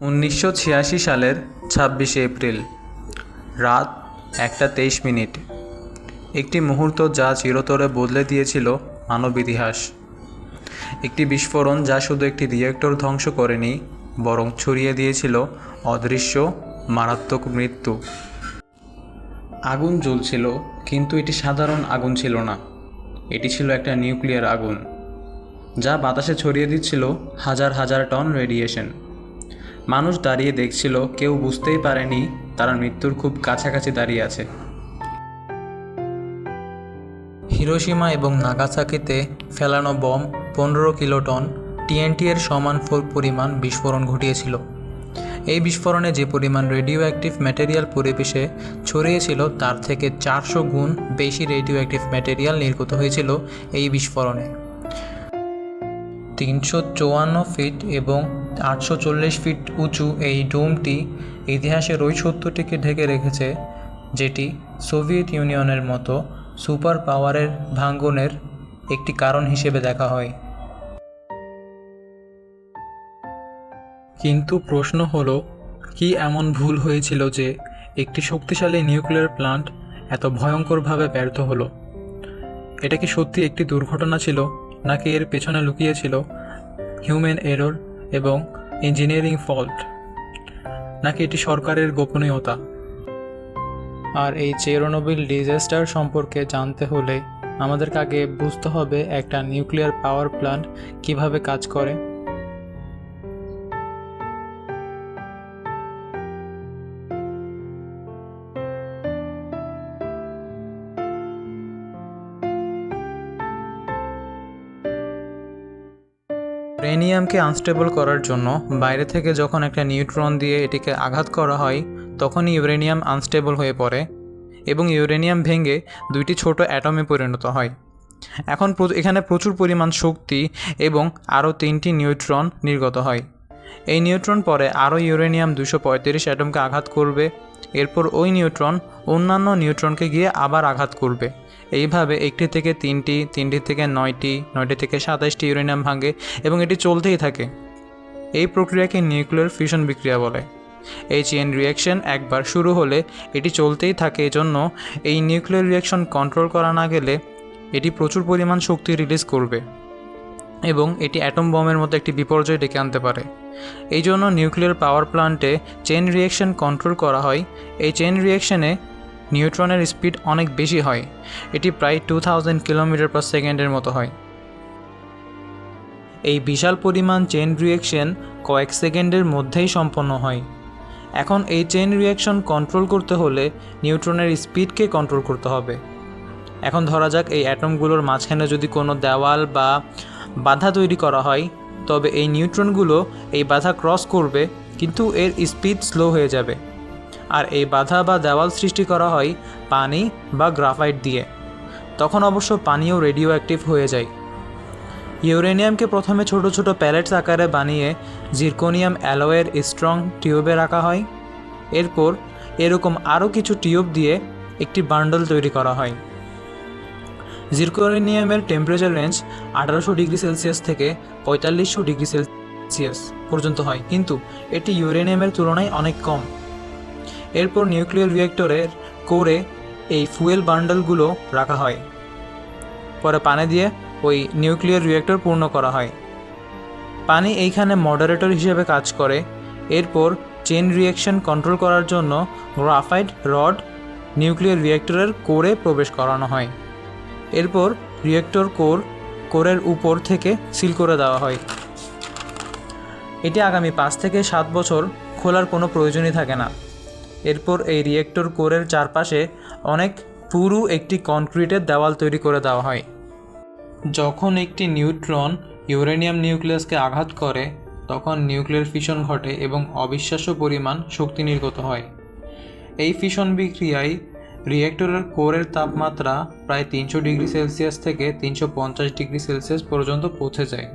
1986 সালের 26শে এপ্রিল রাত 1:23 একটি মুহূর্ত যা চিরতরে বদলে দিয়েছিল মানব ইতিহাস। একটি বিস্ফোরণ যা শুধু একটি রিয়েক্টর ধ্বংস করেনি, বরং ছড়িয়ে দিয়েছিল অদৃশ্য মারাত্মক মৃত্যু। আগুন জ্বলছিল, কিন্তু এটি সাধারণ আগুন ছিল না। এটি ছিল একটা নিউক্লিয়ার আগুন, যা বাতাসে ছড়িয়ে দিচ্ছিল হাজার হাজার টন রেডিয়েশন। মানুষ দাঁড়িয়ে দেখছিল, কেউ বুঝতেই পারেনি তারা মৃত্যুর খুব কাছাকাছি দাঁড়িয়ে আছে। হিরোশিমা এবং নাগাসাকিতে ফেলানো বম 15 কিলোটন টিএনটি এর সমান পরিমাণ বিস্ফোরণ ঘটিয়েছিল। এই বিস্ফোরণে যে পরিমাণ রেডিও অ্যাক্টিভ ম্যাটেরিয়াল পরিবেশে ছড়িয়েছিল তার থেকে 400 গুণ বেশি রেডিও অ্যাক্টিভ ম্যাটেরিয়াল নির্গত হয়েছিল এই বিস্ফোরণে। 354 ফিট এবং 840 ফিট উঁচু এই ডোমটি ইতিহাসের ওই সত্যটিকে ঢেকে রেখেছে, যেটি সোভিয়েত ইউনিয়নের মতো সুপার পাওয়ারের ভাঙ্গনের একটি কারণ হিসেবে দেখা হয়। কিন্তু প্রশ্ন হলো, কি এমন ভুল হয়েছিল যে একটি শক্তিশালী নিউক্লিয়ার প্ল্যান্ট এত ভয়ঙ্করভাবে ব্যর্থ হলো? এটা কি সত্যি একটি দুর্ঘটনা ছিল, নাকি এর পেছনে লুকিয়েছিল হিউম্যান এরর এবং ইঞ্জিনিয়ারিং ফল্ট, নাকি এটি সরকারের গোপনীয়তা? আর এই চেরনোবিল ডিজাস্টার সম্পর্কে জানতে হলে আমাদেরকে আগে বুঝতে হবে একটা নিউক্লিয়ার পাওয়ার প্ল্যান্ট কিভাবে কাজ করে। ইউরেনিয়ামকে আনস্টেবল করার জন্য বাইরে থেকে যখন একটা নিউট্রন দিয়ে এটিকে আঘাত করা হয়, তখনই ইউরেনিয়াম আনস্টেবল হয়ে পড়ে এবং ইউরেনিয়াম ভেঙে দুইটি ছোট অ্যাটমে পরিণত হয়। এখানে প্রচুর পরিমাণ শক্তি এবং আরও 3টি নিউট্রন নির্গত হয়। এই নিউট্রন পরে আরও ইউরেনিয়াম 235 অ্যাটমকে আঘাত করবে। এরপর ওই নিউট্রন অন্যান্য নিউট্রনকে গিয়ে আবার আঘাত করবে। এইভাবে 1টি থেকে 3টি, 3টি থেকে 9টি, 9টি থেকে 27টি ইউরেনিয়াম ভাঙে এবং এটি চলতেই থাকে। এই প্রক্রিয়াকে নিউক্লিয়ার ফিউশন বিক্রিয়া বলে। এই চেইন রিয়াকশন একবার শুরু হলে এটি চলতেই থাকে। এজন্য এই নিউক্লিয়ার রিয়াকশন কন্ট্রোল করা না গেলে এটি প্রচুর পরিমাণ শক্তি রিলিজ করবে এবং এটি অ্যাটম বমের মতো একটি বিপর্যয় ডেকে আনতে পারে। এই জন্য নিউক্লিয়ার পাওয়ার প্ল্যান্টে চেইন রিয়াকশন কন্ট্রোল করা হয়। এই চেইন রিয়াকশনে নিউট্রনের স্পিড অনেক বেশি হয়, এটি প্রায় 2000 কিলোমিটার পার সেকেন্ডের মতো হয়। এই বিশাল পরিমাণ চেইন রিয়াকশন কয়েক সেকেন্ডের মধ্যেই সম্পন্ন হয়। এখন এই চেইন রিয়াকশন কন্ট্রোল করতে হলে নিউট্রনের স্পিডকে কন্ট্রোল করতে হবে। এখন ধরা যাক এই অ্যাটমগুলোর মাঝখানে যদি কোনো দেওয়াল বা বাধা তৈরি করা হয়, তবে এই নিউট্রনগুলো এই বাধা ক্রস করবে, কিন্তু এর স্পিড স্লো হয়ে যাবে। আর এই বাধা বা দেওয়াল সৃষ্টি করা হয় পানি বা গ্রাফাইট দিয়ে। তখন অবশ্য পানিও রেডিও অ্যাক্টিভ হয়ে যায়। ইউরেনিয়ামকে প্রথমে ছোট ছোট প্যালেটস আকারে বানিয়ে জিরকোনিয়াম অ্যালয়ের স্ট্রং টিউবে রাখা হয়। এরপর এরকম আরও কিছু টিউব দিয়ে একটি বান্ডল তৈরি করা হয়। জিরকোনিয়ামের টেম্পারেচার রেঞ্জ 1800 ডিগ্রি সেলসিয়াস থেকে 4500 ডিগ্রি সেলসিয়াস পর্যন্ত হয়, কিন্তু এটি ইউরেনিয়ামের তুলনায় অনেক কম। এরপর নিউক্লিয়ার রিয়েক্টরের কোরে এই ফুয়েল বান্ডলগুলো রাখা হয়। পরে পানি দিয়ে ওই নিউক্লিয়ার রিয়েক্টর পূর্ণ করা হয়। পানি এইখানে মডারেটর হিসেবে কাজ করে। এরপর চেইন রিয়াকশন কন্ট্রোল করার জন্য গ্রাফাইট রড নিউক্লিয়ার রিয়েক্টরের কোরে প্রবেশ করানো হয়। এরপর রিয়েক্টর কোরের উপর থেকে সিল করে দেওয়া হয়। এটি আগামী 5 থেকে 7 বছর খোলার কোনো প্রয়োজনই থাকে না। এরপর এই রিয়েক্টর কোরের চারপাশে অনেক পুরু একটি কনক্রিটের দেওয়াল তৈরি করে দেওয়া হয়। যখন একটি নিউট্রন ইউরেনিয়াম নিউক্লিয়াসকে আঘাত করে, তখন নিউক্লিয়ার ফিশন ঘটে এবং অবিশ্বাস্য পরিমাণ শক্তি নির্গত হয়। এই ফিশন বিক্রিয়ায় রিয়েক্টরের কোরের তাপমাত্রা প্রায় 300 ডিগ্রি সেলসিয়াস থেকে 350 ডিগ্রি সেলসিয়াস পর্যন্ত পৌঁছে যায়।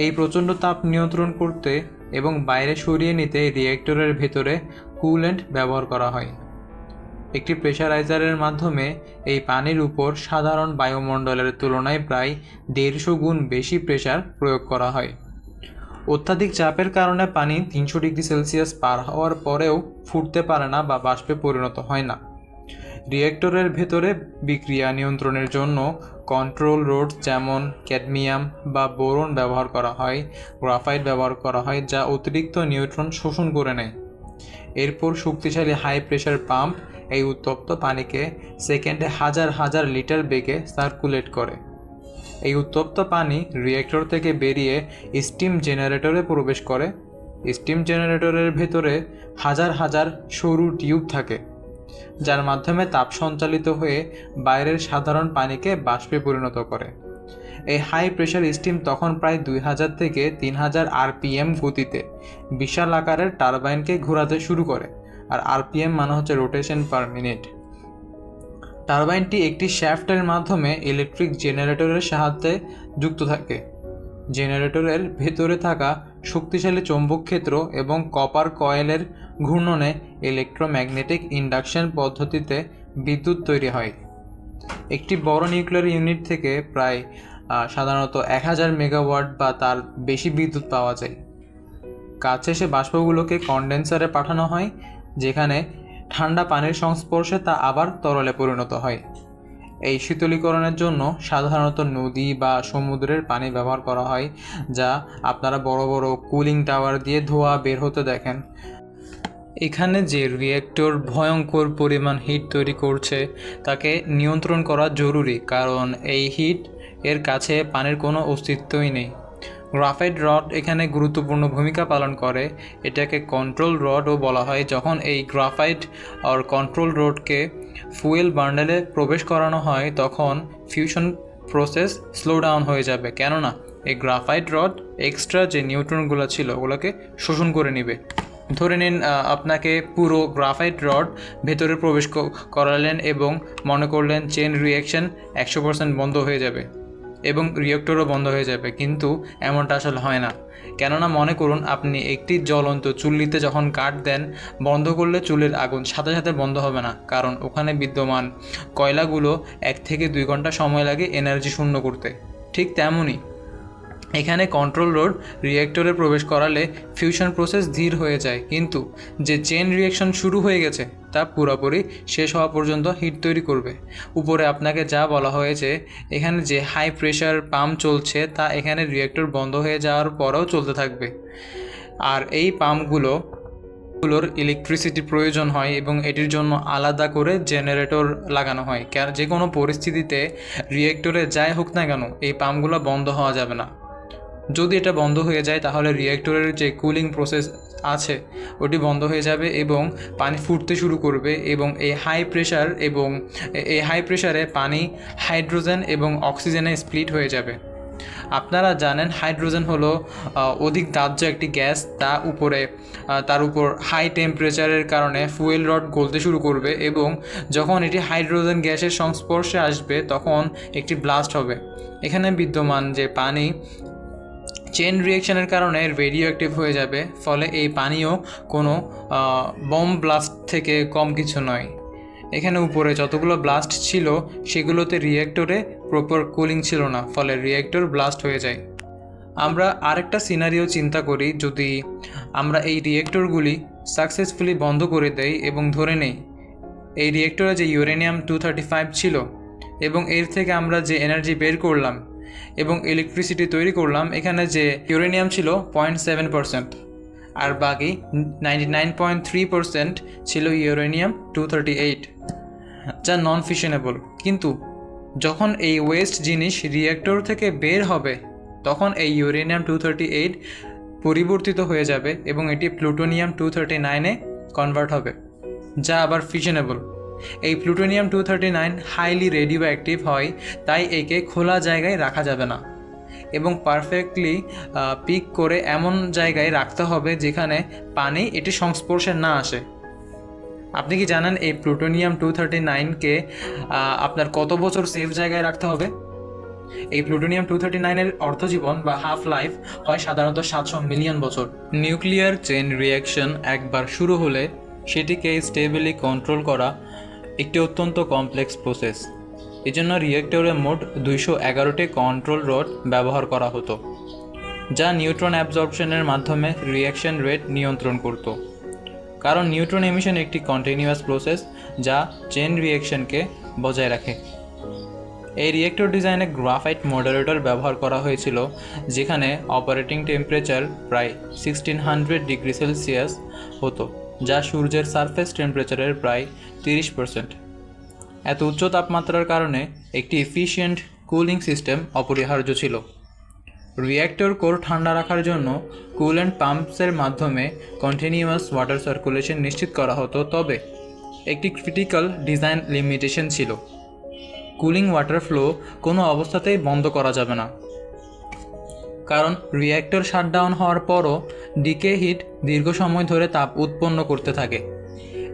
এই প্রচণ্ড তাপ নিয়ন্ত্রণ করতে এবং বাইরে সরিয়ে নিতে রিয়েক্টরের ভেতরে কুল্যান্ট ব্যবহার করা হয়। একটি প্রেশারাইজারের মাধ্যমে এই পানির উপর সাধারণ বায়ুমণ্ডলের তুলনায় প্রায় 150 গুণ বেশি প্রেশার প্রয়োগ করা হয়। অত্যাধিক চাপের কারণে পানি 300 ডিগ্রি সেলসিয়াস পার হওয়ার পরেও ফুটতে পারে না বা বাষ্পে পরিণত হয় না। রিঅ্যাক্টরের ভেতরে বিক্রিয়া নিয়ন্ত্রণের জন্য কন্ট্রোল রোড যেমন ক্যাডমিয়াম বা বোরন ব্যবহার করা হয়, গ্রাফাইট ব্যবহার করা হয় যা অতিরিক্ত নিউট্রন শোষণ করে নেয়। এরপর শক্তিশালী হাই প্রেশার পাম্প এই উত্তপ্ত পানিকে সেকেন্ডে হাজার হাজার লিটার বেগে সার্কুলেট করে। এই উত্তপ্ত পানি রিঅ্যাক্টর থেকে বেরিয়ে স্টিম জেনারেটরে প্রবেশ করে। স্টিম জেনারেটরের ভেতরে হাজার হাজার সরু টিউব থাকে যার মাধ্যমে তাপ সঞ্চালিত হয়ে বাইরের সাধারণ পানিকে বাষ্পে পরিণত করে। এই হাই প্রেশার স্টিম তখন প্রায় 2000 থেকে 3000 আরপিএম গতিতে বিশাল আকারের টারবাইনকে ঘোরাতে শুরু করে। আর আরপিএম মানে হচ্ছে রোটেশন পার মিনিট। টারবাইনটি একটি শ্যাফটের মাধ্যমে ইলেকট্রিক জেনারেটরের সাহায্যে যুক্ত থাকে। জেনারেটরের ভেতরে থাকা শক্তিশালী চৌম্বক ক্ষেত্র এবং কপার কয়েলের ঘূর্ণনে ইলেকট্রোম্যাগনেটিক ইন্ডাকশন পদ্ধতিতে বিদ্যুৎ তৈরি হয়। একটি বড় নিউক্লিয়ার ইউনিট থেকে প্রায় সাধারণত 1000 মেগাওয়াট বা তার বেশি বিদ্যুৎ পাওয়া যায়। কাজ শেষে বাষ্পগুলোকে কনডেন্সারে পাঠানো হয়, যেখানে ঠান্ডা পানির সংস্পর্শে তা আবার তরলে পরিণত হয়। এই শীতলীকরণের জন্য সাধারণত নদী বা সমুদ্রের পানি ব্যবহার করা হয়, যা আপনারা বড় বড় কুলিং টাওয়ার দিয়ে ধোঁয়া বের হতে দেখেন। এখানে যে রিঅ্যাক্টর ভয়ঙ্কর পরিমাণ হিট তৈরি করছে তাকে নিয়ন্ত্রণ করা জরুরি, কারণ এই হিট এর কাছে পানির কোনো অস্তিত্বই নেই। গ্রাফাইট রড এখানে গুরুত্বপূর্ণ ভূমিকা পালন করে। এটাকে কন্ট্রোল রডও বলা হয়। যখন এই গ্রাফাইট আর কন্ট্রোল রডকে ফুয়েল বান্ডেলে প্রবেশ করানো হয় তখন ফিউশন প্রসেস স্লো ডাউন হয়ে যাবে, কেননা এই গ্রাফাইট রড এক্সট্রা যে নিউট্রনগুলো ছিল ওগুলোকে শোষণ করে নেবে। ধরে নিন আপনাকে পুরো গ্রাফাইট রড ভেতরে প্রবেশ করালেন এবং মনে করলেন চেন রিঅ্যাকশন 100% বন্ধ হয়ে যাবে এবং রিঅ্যাক্টরও বন্ধ হয়ে যাবে, কিন্তু এমনটা আসলে হয় না। কেননা মনে করুন আপনি একটি জ্বলন্ত চুল্লিতে যখন কাঠ দেন, বন্ধ করলে চুলের আগুন সাথে সাথে বন্ধ হবে না, কারণ ওখানে বিদ্যমান কয়লাগুলো 1 থেকে 2 ঘন্টা সময় লাগে এনার্জি শূন্য করতে। ঠিক তেমনই এখানে কন্ট্রোল রড রিঅ্যাক্টরে প্রবেশ করালে ফিউশন প্রসেস ধীর হয়ে যায়, কিন্তু যে চেন রিঅ্যাকশন শুরু হয়ে গেছে তা পুরোপুরি শেষ হওয়া পর্যন্ত হিট তৈরি করবে। উপরে আপনাকে যা বলা হয়েছে, এখানে যে হাই প্রেশার পাম্প চলছে তা এখানে রিঅ্যাক্টর বন্ধ হয়ে যাওয়ার পরেও চলতে থাকবে। আর এই পাম্পগুলোর ইলেকট্রিসিটি প্রয়োজন হয় এবং এটির জন্য আলাদা করে জেনারেটর লাগানো হয়। যে কোনো পরিস্থিতিতে রিঅ্যাক্টরে যাই হোক না কেন এই পাম্পগুলো বন্ধ হওয়া যাবে না। যদি এটা বন্ধ হয়ে যায় তাহলে রিঅ্যাক্টরের যে কুলিং প্রসেস আছে ওটি বন্ধ হয়ে যাবে এবং পানি ফুটতে শুরু করবে এবং এই হাই প্রেশারে পানি হাইড্রোজেন এবং অক্সিজেনে স্প্লিট হয়ে যাবে। আপনারা জানেন হাইড্রোজেন হলো অধিক দাহ্য একটি গ্যাস। তার উপর হাই টেম্পারেচারের কারণে ফুয়েল রড গলতে শুরু করবে এবং যখন এটি হাইড্রোজেন গ্যাসের সংস্পর্শে আসবে তখন একটি ব্লাস্ট হবে। এখানে বিদ্যমান যে পানি চেন রিঅ্যাকশনের কারণে রেডিও অ্যাক্টিভ হয়ে যাবে, ফলে এই পানিও কোনো বম ব্লাস্ট থেকে কম কিছু নয়। এখানে উপরে যতগুলো ব্লাস্ট ছিল সেগুলোতে রিঅ্যাক্টরে প্রপার কুলিং ছিল না, ফলে রিঅ্যাক্টর ব্লাস্ট হয়ে যায়। আমরা আরেকটা সিনারিও চিন্তা করি, যদি আমরা এই রিঅ্যাক্টরগুলি সাকসেসফুলি বন্ধ করে দেই এবং ধরে নেই এই রিঅ্যাক্টরে যে ইউরেনিয়াম 235 ছিল এবং এর থেকে আমরা যে এনার্জি বের করলাম এবং ইলেকট্রিসিটি তৈরি করলাম, এখানে যে ইউরেনিয়াম ছিল 0.7% আর বাকি 99.3% ছিল ইউরেনিয়াম 238, যা নন ফিশনেবল। কিন্তু যখন এই ওয়েস্ট জিনিস রিঅ্যাক্টর থেকে বের হবে তখন এই ইউরেনিয়াম 238 পরিবর্তিত হয়ে যাবে এবং এটি প্লুটোনিয়াম 239-এ কনভার্ট হবে, যা আবার ফিশনেবল। এই প্লুটোনিয়াম 239 হাইলি রেডিও অ্যাক্টিভ হয়, তাই একে খোলা জায়গায় রাখা যাবে না এবং পারফেক্টলি পিক করে এমন জায়গায় রাখতে হবে যেখানে পানি এটি সংস্পর্শে না আসে। আপনি কি জানেন এই প্লুটোনিয়াম 239-কে আপনার কত বছর সেফ জায়গায় রাখতে হবে? এই প্লুটোনিয়াম 239-এর অর্ধজীবন বা হাফ লাইফ হয় সাধারণত 700 মিলিয়ন বছর। নিউক্লিয়ার চেইন রিঅ্যাকশন একবার শুরু হলে সেটিকে স্টেবলি কন্ট্রোল করা একটি অত্যন্ত কমপ্লেক্স প্রসেস। এজন্য রিঅ্যাক্টরে মোট 211টি কন্ট্রোল রড ব্যবহার করা হতো। যা নিউট্রন অ্যাবজর্পশনের মাধ্যমে রিঅ্যাকশন রেট নিয়ন্ত্রণ করত। কারণ নিউট্রন এমিশন একটি কন্টিনিউয়াস প্রসেস যা চেন রিঅ্যাকশনকে বজায় রাখে। এই রিয়েক্টর ডিজাইনে গ্রাফাইট মডারেটর ব্যবহার করা হয়েছিল, যেখানে অপারেটিং টেম্পারেচার প্রায় 1600 ডিগ্রি সেলসিয়াস হতো, যা সূর্যের সারফেস টেম্পারেচারের প্রায় 30%। এত উচ্চ তাপমাত্রার কারণে একটি এফিশিয়েন্ট কুলিং সিস্টেম অপরিহার্য ছিল। রিঅ্যাক্টর কোর ঠান্ডা রাখার জন্য কুল্যান্ট পাম্পসের মাধ্যমে কন্টিনিউয়াস ওয়াটার সার্কুলেশন নিশ্চিত করা হতো, তবে একটি ক্রিটিক্যাল ডিজাইন লিমিটেশন ছিল। কুলিং ওয়াটার ফ্লো কোনো অবস্থাতেই বন্ধ করা যাবে না, কারণ রিঅ্যাক্টর শাটডাউন হওয়ার পরও ডিকে হিট দীর্ঘ সময় ধরে তাপ উৎপন্ন করতে থাকে।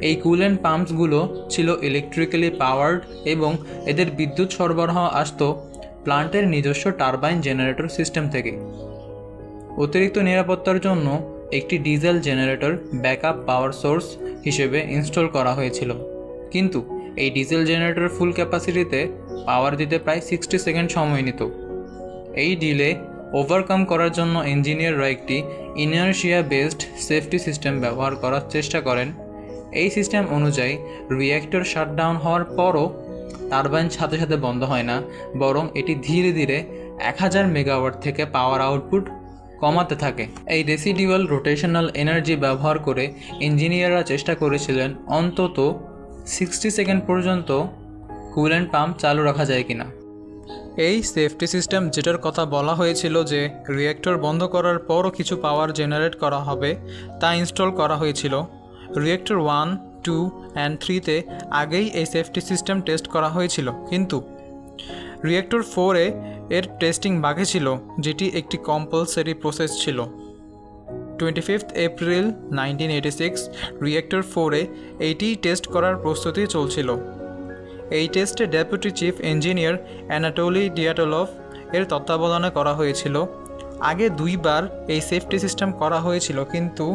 এই কুল্যান্ট পাম্পসগুলো ছিল ইলেকট্রিক্যালি পাওয়ার্ড এবং এদের বিদ্যুৎ সরবরাহ আসতো প্লান্টের নিজস্ব টারবাইন জেনারেটর সিস্টেম থেকে। অতিরিক্ত নিরাপত্তার জন্য একটি diesel generator backup power source হিসেবে ইনস্টল করা হয়েছিল, কিন্তু এই ডিজেল জেনারেটর ফুল ক্যাপাসিটিতে পাওয়ার দিতে প্রায় 60 সেকেন্ড সময় নিত। এই ডিলে ওভারকাম করার জন্য ইঞ্জিনিয়াররা একটি ইনার্শিয়া বেসড সেফটি সিস্টেম ব্যবহার করার চেষ্টা করেন। এই সিস্টেম অনুযায়ী রিঅ্যাক্টর শাটডাউন হওয়ার পরও টারবাইন সাথে সাথে বন্ধ হয় না, বরং এটি ধীরে ধীরে 1000 মেগাওয়াট থেকে পাওয়ার আউটপুট কমাতে থাকে। এই রেসিডিউয়াল রোটেশনাল এনার্জি ব্যবহার করে ইঞ্জিনিয়াররা চেষ্টা করেছিলেন অন্তত 60 সেকেন্ড পর্যন্ত কুল্যান্ট পাম্প চালু রাখা যায় কিনা। এই সেফটি সিস্টেম যেটার কথা বলা হয়েছিল যে রিঅ্যাক্টর বন্ধ করার পরও কিছু পাওয়ার জেনারেট করা হবে, তা ইনস্টল করা হয়েছিল। রিঅ্যাক্টর 1, 2 অ্যান্ড 3-তে আগেই এই সেফটি সিস্টেম টেস্ট করা হয়েছিল, কিন্তু রিঅ্যাক্টর 4-এ এর টেস্টিং বাকি ছিল, যেটি একটি কম্পালসারি প্রসেস ছিল। 25 এপ্রিল 1986 রিঅ্যাক্টর 4-এ এইটিই টেস্ট করার প্রস্তুতি চলছিল। এই টেস্টে ডেপুটি চিফ ইঞ্জিনিয়ার অ্যানাটোলি ডিয়াটলভ এর তত্ত্বাবধানে করা হয়েছিল। আগে 2 বার এই সেফটি সিস্টেম করা হয়েছিল, কিন্তু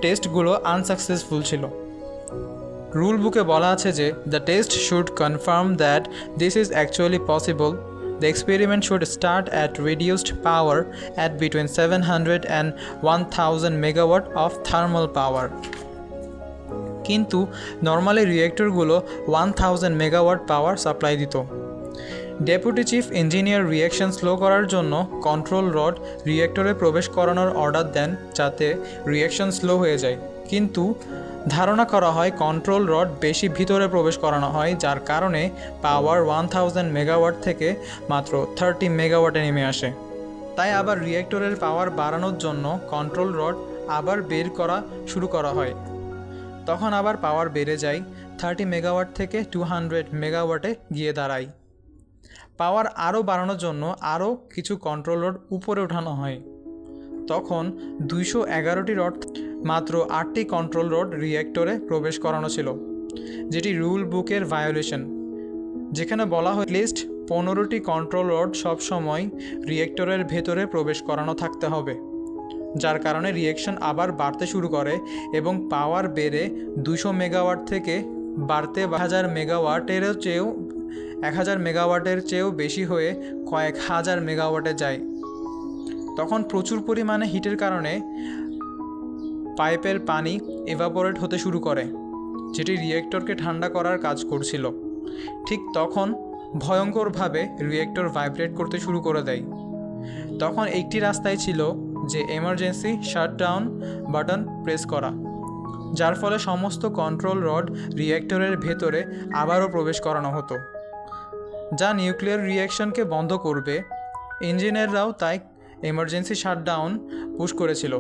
টেস্টগুলো আনসাকসেসফুল ছিল। রুল বুকে বলা আছে যে the test should confirm that this is actually possible. The experiment should start at reduced power at between 700 and 1000 megawatt of thermal power. কিন্তু নর্মালি রিঅ্যাক্টরগুলো 1000 মেগাওয়াট পাওয়ার সাপ্লাই দিত। Deputy chief engineer reaction slow করার জন্য control rod রিঅ্যাক্টরে প্রবেশ করানোর order দেন, যাতে reaction slow হয়ে যায়। কিন্তু ধারণা করা হয় কন্ট্রোল রড বেশি ভিতরে প্রবেশ করানো হয়, যার কারণে পাওয়ার 1000 মেগাওয়াট থেকে মাত্র 30 মেগাওয়াটে নেমে আসে। তাই আবার রিঅ্যাক্টরের পাওয়ার বাড়ানোর জন্য কন্ট্রোল রড আবার বের করা শুরু করা হয়। তখন আবার পাওয়ার বেড়ে যায়, 30 মেগাওয়াট থেকে 200 মেগাওয়াটে গিয়ে দাঁড়ায়। পাওয়ার আরও বাড়ানোর জন্য আরও কিছু কন্ট্রোল রড উপরে ওঠানো হয়। তখন 211টি রড, মাত্র 8টি কন্ট্রোল রড রিঅ্যাক্টরে প্রবেশ করানো ছিল, যেটি রুল বুকের ভায়োলেশন, যেখানে বলা হয় লিস্ট 15টি কন্ট্রোল রড সবসময় রিঅ্যাক্টরের ভেতরে প্রবেশ করানো থাকতে হবে। যার কারণে রিঅ্যাকশন আবার বাড়তে শুরু করে এবং পাওয়ার বেড়ে 200 মেগাওয়াট থেকে বাড়তে 1000 মেগাওয়াটের চেয়েও বেশি হয়ে কয়েক হাজার মেগাওয়াটে যায়। তখন প্রচুর পরিমাণে হিটের কারণে পাইপের পানি এভাপোরেট হতে শুরু করে, যেটি রিঅ্যাক্টরকে ঠান্ডা করার কাজ করছিল। ঠিক তখন ভয়ঙ্করভাবে রিঅ্যাক্টর ভাইব্রেট করতে শুরু করে দেয়। তখন একটি রাস্তায় ছিল যে এমার্জেন্সি শাটডাউন বাটন প্রেস করা, যার ফলে সমস্ত কন্ট্রোল রড রিঅ্যাক্টরের ভেতরে আবারও প্রবেশ করানো হতো, যা নিউক্লিয়ার রিঅ্যাকশনকে বন্ধ করবে। ইঞ্জিনিয়াররাও তাই এমার্জেন্সি শাটডাউন পুশ করেছিল,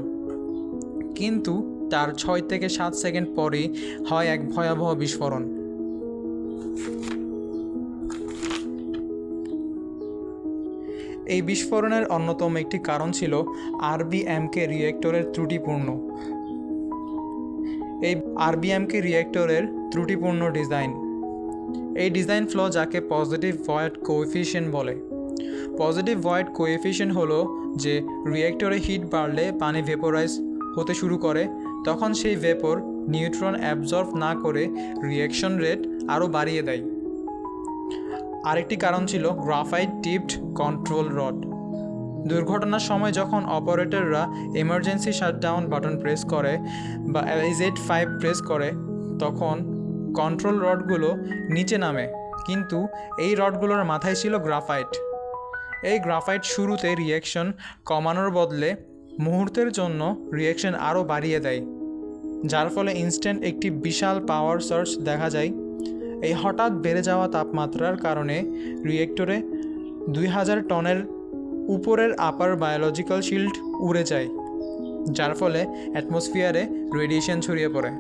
কিন্তু তার 6 থেকে 7 সেকেন্ড পরেই হয় এক ভয়াবহ বিস্ফোরণ। এই বিস্ফোরণের অন্যতম একটি কারণ ছিল আরবিএমকে রিঅ্যাক্টরের ত্রুটিপূর্ণ ডিজাইন। এই ডিজাইন ফ্ল যাকে পজিটিভ ভয়েড কোএফিশিয়েন্ট বলে। পজিটিভ ভয়েড কোএফিশিয়েন্ট হলো যে রিঅ্যাক্টরে হিট বাড়লে পানি ভেপোরাইজ হতে শুরু করে, তখন সেই ভেপর নিউট্রন অ্যাবজর্ব না করে রিঅ্যাকশন রেট আরও বাড়িয়ে দেয়। আরেকটি কারণ ছিল গ্রাফাইট টিপড কন্ট্রোল রড। দুর্ঘটনার সময় যখন অপারেটররা এমার্জেন্সি শাটডাউন বাটন প্রেস করে বা Z5 প্রেস করে তখন কন্ট্রোল রডগুলো নিচে নামে, কিন্তু এই রডগুলোর মাথায় ছিল গ্রাফাইট। এই গ্রাফাইট শুরুতে রিঅ্যাকশন কমানোর বদলে মুহূর্তের জন্য রিঅ্যাকশন আরও বাড়িয়ে দেয়, যার ফলে ইনস্ট্যান্ট একটি বিশাল পাওয়ার সার্চ দেখা যায়। এই হঠাৎ বেড়ে যাওয়া তাপমাত্রার কারণে রিঅ্যাক্টরে 2000 টনের উপরের আপার বায়োলজিক্যাল শিল্ড উড়ে যায়, যার ফলে অ্যাটমসফিয়ারে রেডিয়েশন ছড়িয়ে পড়ে।